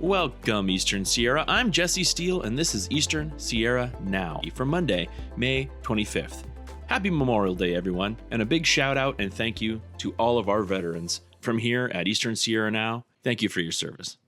Welcome, Eastern Sierra. I'm Jesse Steele, and this is Eastern Sierra Now for Monday, May 25th. Happy Memorial Day, everyone, and a big shout out and thank you to all of our veterans. From here at Eastern Sierra Now, thank you for your service.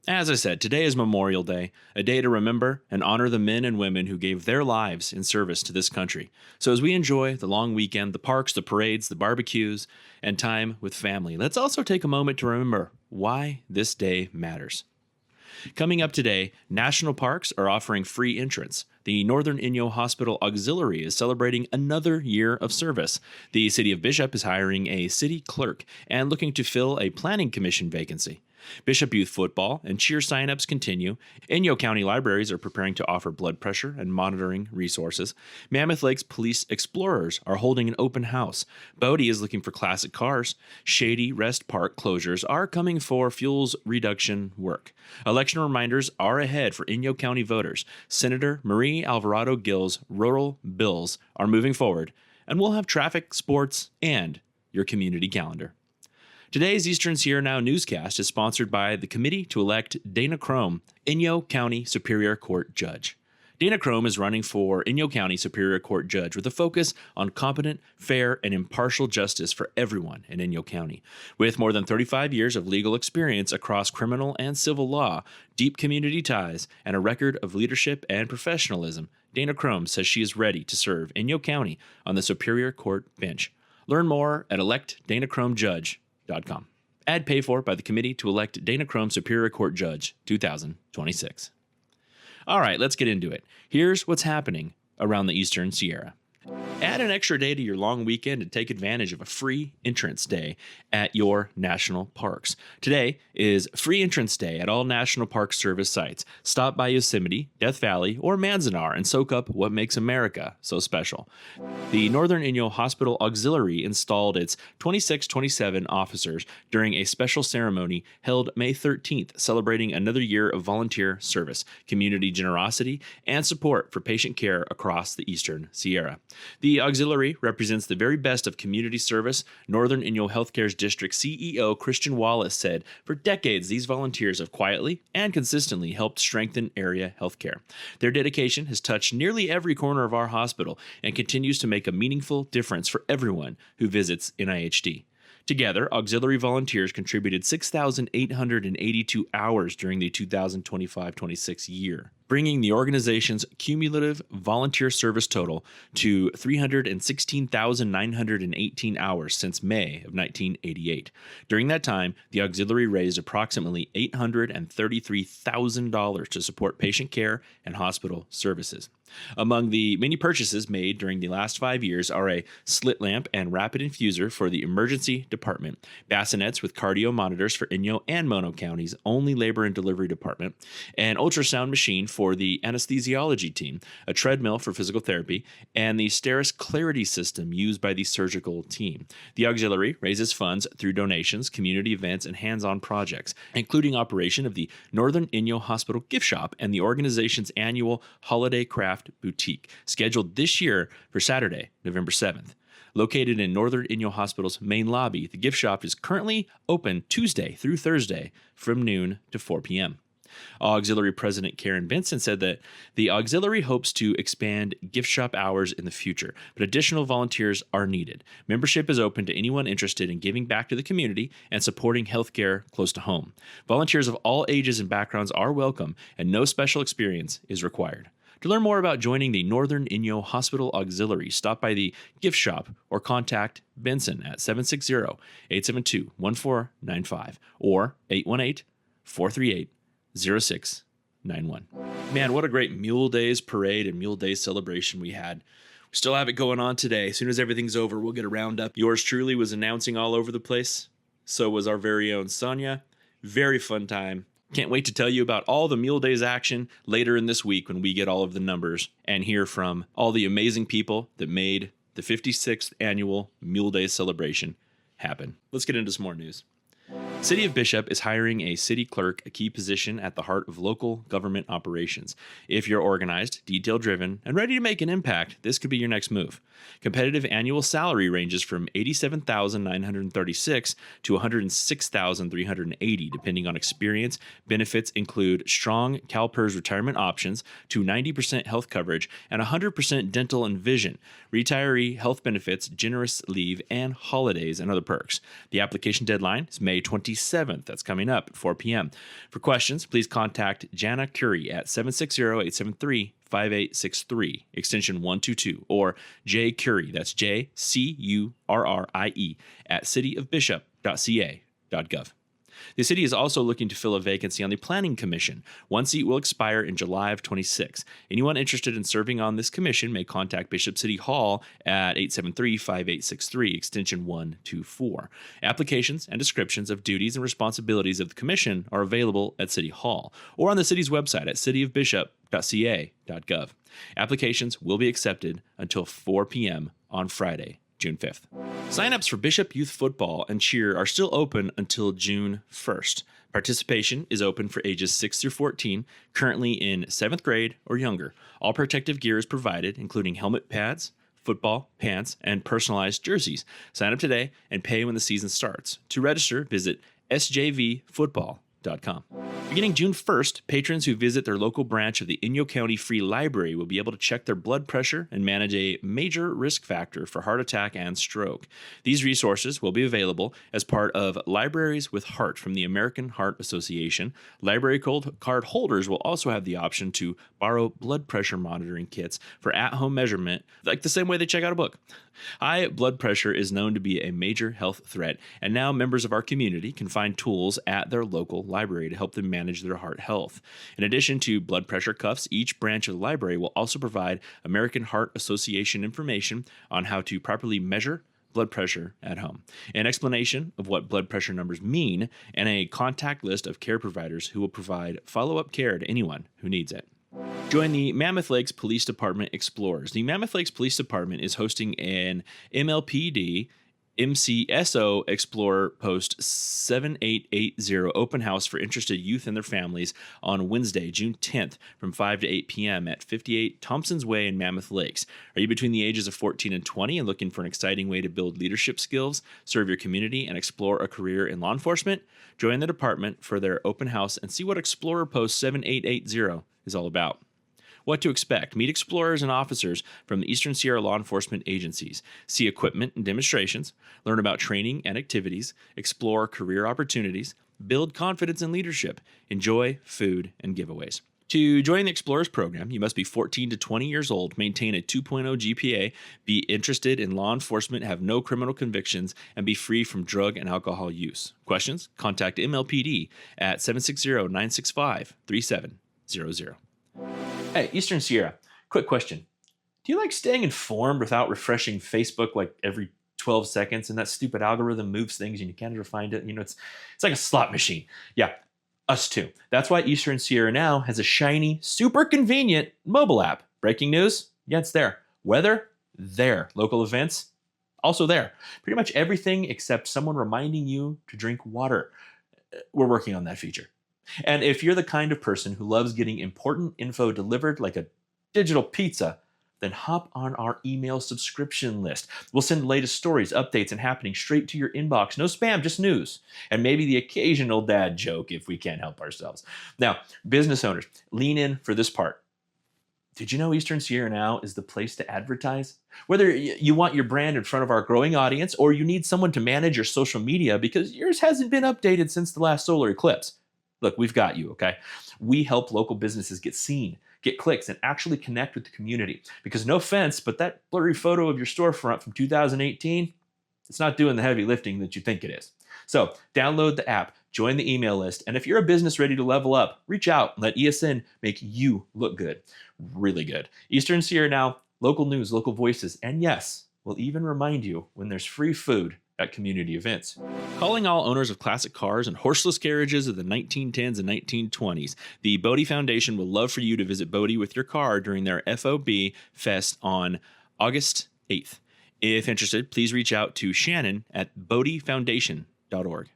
As I said, today is Memorial Day, a day to remember and honor the men and women who gave their lives in service to this country. So as we enjoy the long weekend, the parks, the parades, the barbecues, and time with family, let's also take a moment to remember why this day matters. Coming up today, national parks are offering free entrance. The Northern Inyo Hospital Auxiliary is celebrating another year of service. The City of Bishop is hiring a city clerk and looking to fill a planning commission vacancy. Bishop Youth Football and cheer signups continue. Inyo County Libraries are preparing to offer blood pressure and monitoring resources. Mammoth Lakes Police Explorers are holding an open house. Bodie is looking for classic cars. Shady Rest Park closures are coming for fuels reduction work. Election reminders are ahead for Inyo County voters. Senator Marie Alvarado-Gil's rural bills are moving forward, and we'll have traffic, sports, and your community calendar. Today's Eastern Sierra Now newscast is sponsored by the committee to elect Dana Crome, Inyo County Superior Court Judge. Dana Crome is running for Inyo County Superior Court Judge with a focus on competent, fair, and impartial justice for everyone in Inyo County. With more than 35 years of legal experience across criminal and civil law, deep community ties, and a record of leadership and professionalism, Dana Crome says she is ready to serve Inyo County on the Superior Court bench. Learn more at electdanacromejudge.com. Ad paid for by the committee to elect Dana Crome Superior Court Judge 2026. All right, let's get into it. Here's what's happening around the Eastern Sierra. Add an extra day to your long weekend and take advantage of a free entrance day at your national parks. Today is free entrance day at all National Park Service sites. Stop by Yosemite, Death Valley, or Manzanar and soak up what makes America so special. The Northern Inyo Hospital Auxiliary installed its 2627 officers during a special ceremony held May 13th, celebrating another year of volunteer service, community generosity, and support for patient care across the Eastern Sierra. The Auxiliary represents the very best of community service. Northern Inyo Healthcare's district CEO Christian Wallace said, "For decades, these volunteers have quietly and consistently helped strengthen area healthcare. Their dedication has touched nearly every corner of our hospital and continues to make a meaningful difference for everyone who visits NIHD." Together, auxiliary volunteers contributed 6,882 hours during the 2025-26 year, bringing the organization's cumulative volunteer service total to 316,918 hours since May of 1988. During that time, the auxiliary raised approximately $833,000 to support patient care and hospital services. Among the many purchases made during the last 5 years are a slit lamp and rapid infuser for the emergency department, bassinets with cardio monitors for Inyo and Mono County's only labor and delivery department, an ultrasound machine for the anesthesiology team, a treadmill for physical therapy, and the Steris Clarity system used by the surgical team. The auxiliary raises funds through donations, community events, and hands-on projects, including operation of the Northern Inyo Hospital Gift Shop and the organization's annual Holiday Craft Boutique, scheduled this year for Saturday, November 7th. Located in Northern Inyo Hospital's main lobby, the gift shop is currently open Tuesday through Thursday from noon to 4 p.m. Auxiliary President Karen Benson said that the auxiliary hopes to expand gift shop hours in the future, but additional volunteers are needed. Membership is open to anyone interested in giving back to the community and supporting healthcare close to home. Volunteers of all ages and backgrounds are welcome, and no special experience is required. To learn more about joining the Northern Inyo Hospital Auxiliary, stop by the gift shop or contact Benson at 760-872-1495 or 818-438-0691. Man, what a great Mule Days parade and Mule Days celebration we had. We still have it going on today. As soon as everything's over, we'll get a roundup. Yours truly was announcing all over the place. So was our very own Sonia. Very fun time. Can't wait to tell you about all the Mule Days action later in this week when we get all of the numbers and hear from all the amazing people that made the 56th annual Mule Days celebration happen. Let's get into some more news. City of Bishop is hiring a city clerk, a key position at the heart of local government operations. If you're organized, detail-driven, and ready to make an impact, this could be your next move. Competitive annual salary ranges from $87,936 to $106,380, depending on experience. Benefits include strong CalPERS retirement options to 90% health coverage and 100% dental and vision, retiree health benefits, generous leave, and holidays and other perks. The application deadline is May 27th. That's coming up at 4 p.m. For questions, please contact Jana Curry at 760-873-5863, extension 122, or J. Curry, that's JCURRIE, at cityofbishop.ca.gov. The city is also looking to fill a vacancy on the Planning Commission. One seat will expire in July of 26. Anyone interested in serving on this commission may contact Bishop City Hall at 873-5863, extension 124. Applications and descriptions of duties and responsibilities of the commission are available at City Hall or on the city's website at cityofbishop.ca.gov. Applications will be accepted until 4 p.m. on Friday, June 5th. Sign-ups for Bishop Youth Football and Cheer are still open until June 1st. Participation is open for ages 6 through 14, currently in 7th grade or younger. All protective gear is provided, including helmet pads, football, pants, and personalized jerseys. Sign up today and pay when the season starts. To register, visit sjvfootball.com. Beginning June 1st, patrons who visit their local branch of the Inyo County Free Library will be able to check their blood pressure and manage a major risk factor for heart attack and stroke. These resources will be available as part of Libraries with Heart from the American Heart Association. Library card holders will also have the option to borrow blood pressure monitoring kits for at-home measurement, like the same way they check out a book. High blood pressure is known to be a major health threat, and now members of our community can find tools at their local library to help them manage their heart health. In addition to blood pressure cuffs, each branch of the library will also provide American Heart Association information on how to properly measure blood pressure at home, an explanation of what blood pressure numbers mean, and a contact list of care providers who will provide follow-up care to anyone who needs it. Join the Mammoth Lakes Police Department Explorers. The Mammoth Lakes Police Department is hosting an MLPD MCSO Explorer Post 7880 open house for interested youth and their families on Wednesday, June 10th from 5 to 8 p.m. at 58 Thompson's Way in Mammoth Lakes. Are you between the ages of 14 and 20 and looking for an exciting way to build leadership skills, serve your community, and explore a career in law enforcement? Join the department for their open house and see what Explorer Post 7880 is all about. What to expect. Meet explorers and officers from the Eastern Sierra law enforcement agencies. See equipment and demonstrations. Learn about training and activities. Explore career opportunities. Build confidence and leadership. Enjoy food and giveaways. To join the Explorers program, you must be 14 to 20 years old, maintain a 2.0 GPA, be interested in law enforcement, have no criminal convictions, and be free from drug and alcohol use. Questions? Contact MLPD at 760-965-3700. Hey, Eastern Sierra, quick question. Do you like staying informed without refreshing Facebook like every 12 seconds and that stupid algorithm moves things and you can't ever find it? You know, it's like a slot machine. Yeah, us too. That's why Eastern Sierra now has a shiny, super convenient mobile app. Breaking news? Yeah, it's there. Weather? There. Local events? Also there. Pretty much everything except someone reminding you to drink water. We're working on that feature. And if you're the kind of person who loves getting important info delivered like a digital pizza, then hop on our email subscription list. We'll send the latest stories, updates, and happenings straight to your inbox. No spam, just news. And maybe the occasional dad joke if we can't help ourselves. Now, business owners, lean in for this part. Did you know Eastern Sierra now is the place to advertise? Whether you want your brand in front of our growing audience or you need someone to manage your social media because yours hasn't been updated since the last solar eclipse. Look, we've got you, okay? We help local businesses get seen, get clicks, and actually connect with the community. Because no offense, but that blurry photo of your storefront from 2018, it's not doing the heavy lifting that you think it is. So download the app, join the email list, and if you're a business ready to level up, reach out and let ESN make you look good, really good. Eastern Sierra now, local news, local voices, and yes, we'll even remind you when there's free food at community events. Calling all owners of classic cars and horseless carriages of the 1910s and 1920s, the Bodie Foundation would love for you to visit Bodie with your car during their FOB Fest on August 8th. If interested, please reach out to Shannon at bodiefoundation.org.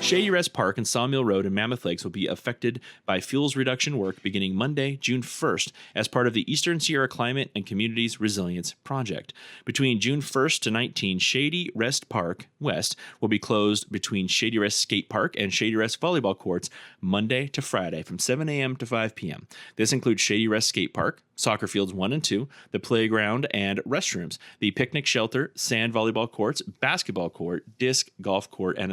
Shady Rest Park and Sawmill Road in Mammoth Lakes will be affected by fuels reduction work beginning Monday, June 1st, as part of the Eastern Sierra Climate and Communities Resilience Project. Between June 1st to 19, Shady Rest Park West will be closed between Shady Rest Skate Park and Shady Rest Volleyball Courts Monday to Friday from 7 a.m. to 5 p.m. This includes Shady Rest Skate Park, soccer fields 1 and 2, the playground and restrooms, the picnic shelter, sand volleyball courts, basketball court, disc golf court, and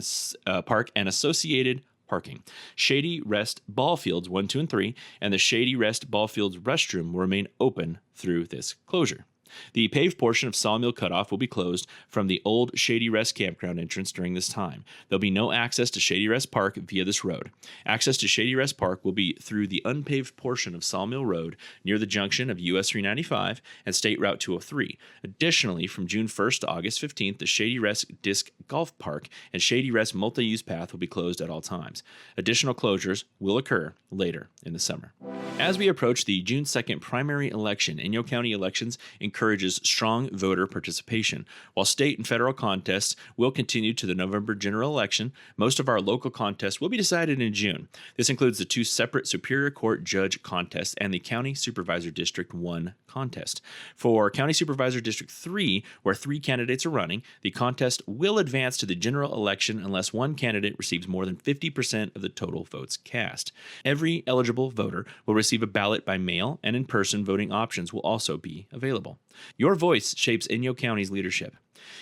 park and associated parking. Shady Rest ball fields 1, 2, and 3, and the Shady Rest ball fields restroom will remain open through this closure. The paved portion of Sawmill Cutoff will be closed from the old Shady Rest campground entrance during this time. There'll be no access to Shady Rest Park via this road. Access to Shady Rest Park will be through the unpaved portion of Sawmill Road near the junction of US 395 and State Route 203. Additionally, from June 1st to August 15th, the Shady Rest Disc Golf Park and Shady Rest Multi-Use Path will be closed at all times. Additional closures will occur later in the summer. As we approach the June 2nd primary election, Inyo County Elections encourages strong voter participation. While state and federal contests will continue to the November general election, most of our local contests will be decided in June. This includes the 2 separate Superior Court judge contests and the County Supervisor District 1 contest. For County Supervisor District 3, where 3 candidates are running, the contest will advance to the general election unless one candidate receives more than 50% of the total votes cast. Every eligible voter will receive a ballot by mail, and in-person voting options will also be available. Your voice shapes Inyo County's leadership.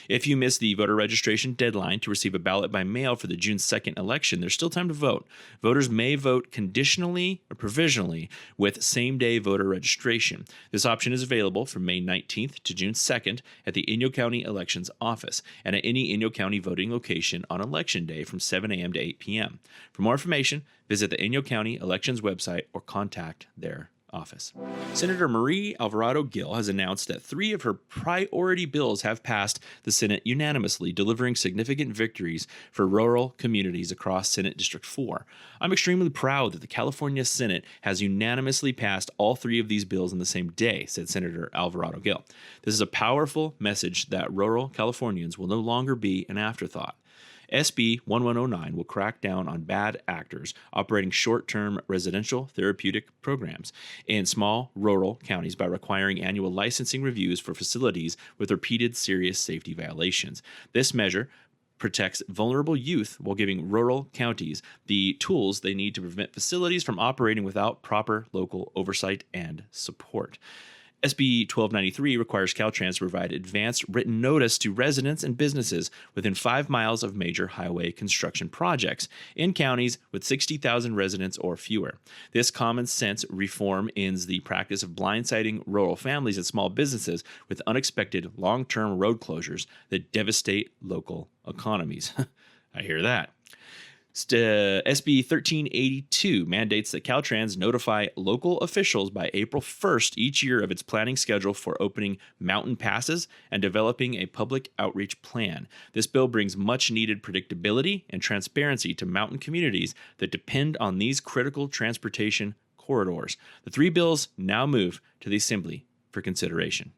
If you miss the voter registration deadline to receive a ballot by mail for the June 2nd election, there's still time to vote. Voters may vote conditionally or provisionally with same-day voter registration. This option is available from May 19th to June 2nd at the Inyo County Elections Office and at any Inyo County voting location on Election Day from 7 a.m. to 8 p.m. For more information, visit the Inyo County Elections website or contact their office. Senator Marie Alvarado-Gil has announced that 3 of her priority bills have passed the Senate unanimously, delivering significant victories for rural communities across Senate District 4. I'm extremely proud that the California Senate has unanimously passed all 3 of these bills in the same day, said Senator Alvarado-Gil. This is a powerful message that rural Californians will no longer be an afterthought. SB 1109 will crack down on bad actors operating short-term residential therapeutic programs in small rural counties by requiring annual licensing reviews for facilities with repeated serious safety violations. This measure protects vulnerable youth while giving rural counties the tools they need to prevent facilities from operating without proper local oversight and support. SB 1293 requires Caltrans to provide advanced written notice to residents and businesses within 5 miles of major highway construction projects in counties with 60,000 residents or fewer. This common sense reform ends the practice of blindsiding rural families and small businesses with unexpected long-term road closures that devastate local economies. I hear that. SB 1382 mandates that Caltrans notify local officials by April 1st each year of its planning schedule for opening mountain passes and developing a public outreach plan. This bill brings much-needed predictability and transparency to mountain communities that depend on these critical transportation corridors. The 3 bills now move to the Assembly for consideration.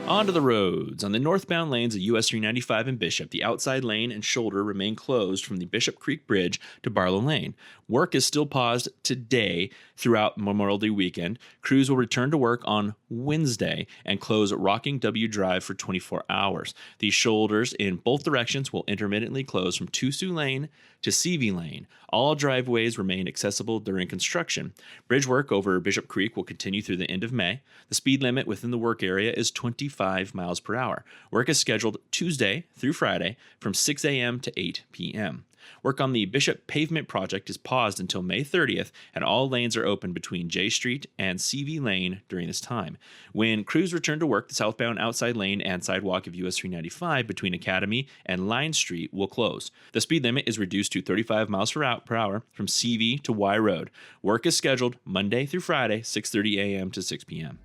On to the roads. On the northbound lanes of US 395 and Bishop, the outside lane and shoulder remain closed from the Bishop Creek Bridge to Barlow Lane. Work is still paused today throughout Memorial Day weekend. Crews will return to work on Wednesday and close Rocking W Drive for 24 hours. These shoulders in both directions will intermittently close from Tusu Lane to CV Lane. All driveways remain accessible during construction. Bridge work over Bishop Creek will continue through the end of May. The speed limit within the work area is 25 miles per hour. Work is scheduled Tuesday through Friday from 6 a.m. to 8 p.m. Work on the Bishop Pavement Project is paused until May 30th, and all lanes are open between J Street and CV Lane during this time. When crews return to work, the southbound outside lane and sidewalk of US 395 between Academy and Line Street will close. The speed limit is reduced to 35 miles per hour from CV to Y Road. Work is scheduled Monday through Friday, 6:30 a.m. to 6 p.m.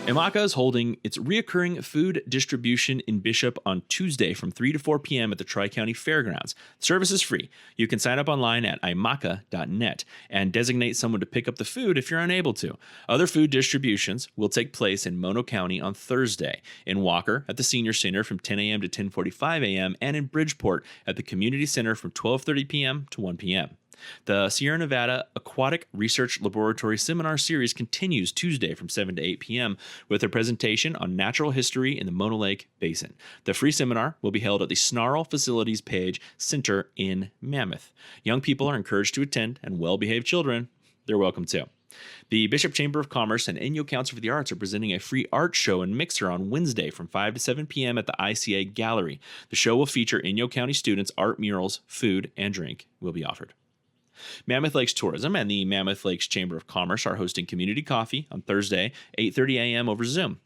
IMACA is holding its reoccurring food distribution in Bishop on Tuesday from 3 to 4 p.m. at the Tri-County Fairgrounds. The service is free. You can sign up online at imaca.net and designate someone to pick up the food if you're unable to. Other food distributions will take place in Mono County on Thursday, in Walker at the Senior Center from 10 a.m. to 10:45 a.m., and in Bridgeport at the Community Center from 12:30 p.m. to 1 p.m. The Sierra Nevada Aquatic Research Laboratory Seminar Series continues Tuesday from 7 to 8 p.m. with a presentation on natural history in the Mono Lake Basin. The free seminar will be held at the Snarl Facilities Page Center in Mammoth. Young people are encouraged to attend, and well-behaved children, they're welcome too. The Bishop Chamber of Commerce and Inyo Council for the Arts are presenting a free art show and mixer on Wednesday from 5 to 7 p.m. at the ICA Gallery. The show will feature Inyo County students, art murals, food, and drink will be offered. Mammoth Lakes Tourism and the Mammoth Lakes Chamber of Commerce are hosting community coffee on Thursday, 8:30 a.m. over Zoom.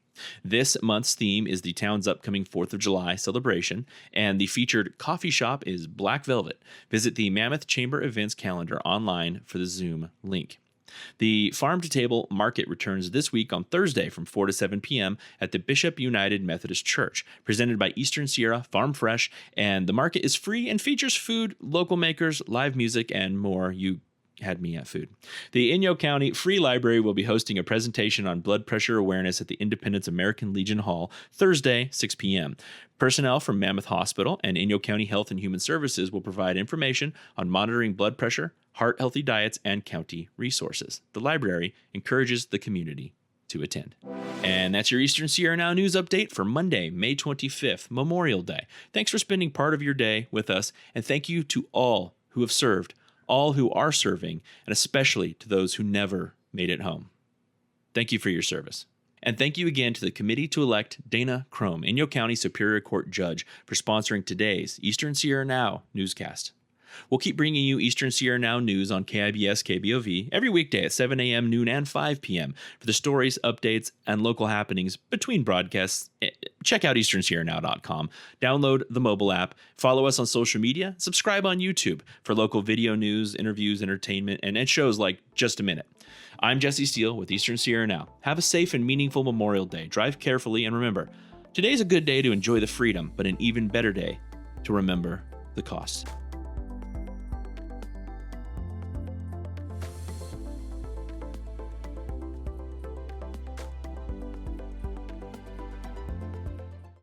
This month's theme is the town's upcoming 4th of July celebration, and the featured coffee shop is Black Velvet. Visit the Mammoth Chamber events calendar online for the Zoom link. The Farm to Table Market returns this week on Thursday from 4 to 7 p.m. at the Bishop United Methodist Church, presented by Eastern Sierra Farm Fresh, and the market is free and features food, local makers, live music, and more. You had me at food. The Inyo County Free Library will be hosting a presentation on blood pressure awareness at the Independence American Legion Hall Thursday, 6 p.m. Personnel from Mammoth Hospital and Inyo County Health and Human Services will provide information on monitoring blood pressure, heart-healthy diets, and county resources. The library encourages the community to attend. And that's your Eastern Sierra Now news update for Monday, May 25th, Memorial Day. Thanks for spending part of your day with us, and thank you to all who have served, all who are serving, and especially to those who never made it home. Thank you for your service. And thank you again to the committee to elect Dana Crome, Inyo County Superior Court Judge, for sponsoring today's Eastern Sierra Now newscast. We'll keep bringing you Eastern Sierra Now news on KIBS KBOV every weekday at 7 a.m., noon, and 5 p.m. For the stories, updates, and local happenings between broadcasts, check out easternsierranow.com. Download the mobile app, follow us on social media, subscribe on YouTube for local video news, interviews, entertainment, and shows like Just a Minute. I'm Jesse Steele with Eastern Sierra Now. Have a safe and meaningful Memorial Day. Drive carefully, and remember, today's a good day to enjoy the freedom, but an even better day to remember the cost.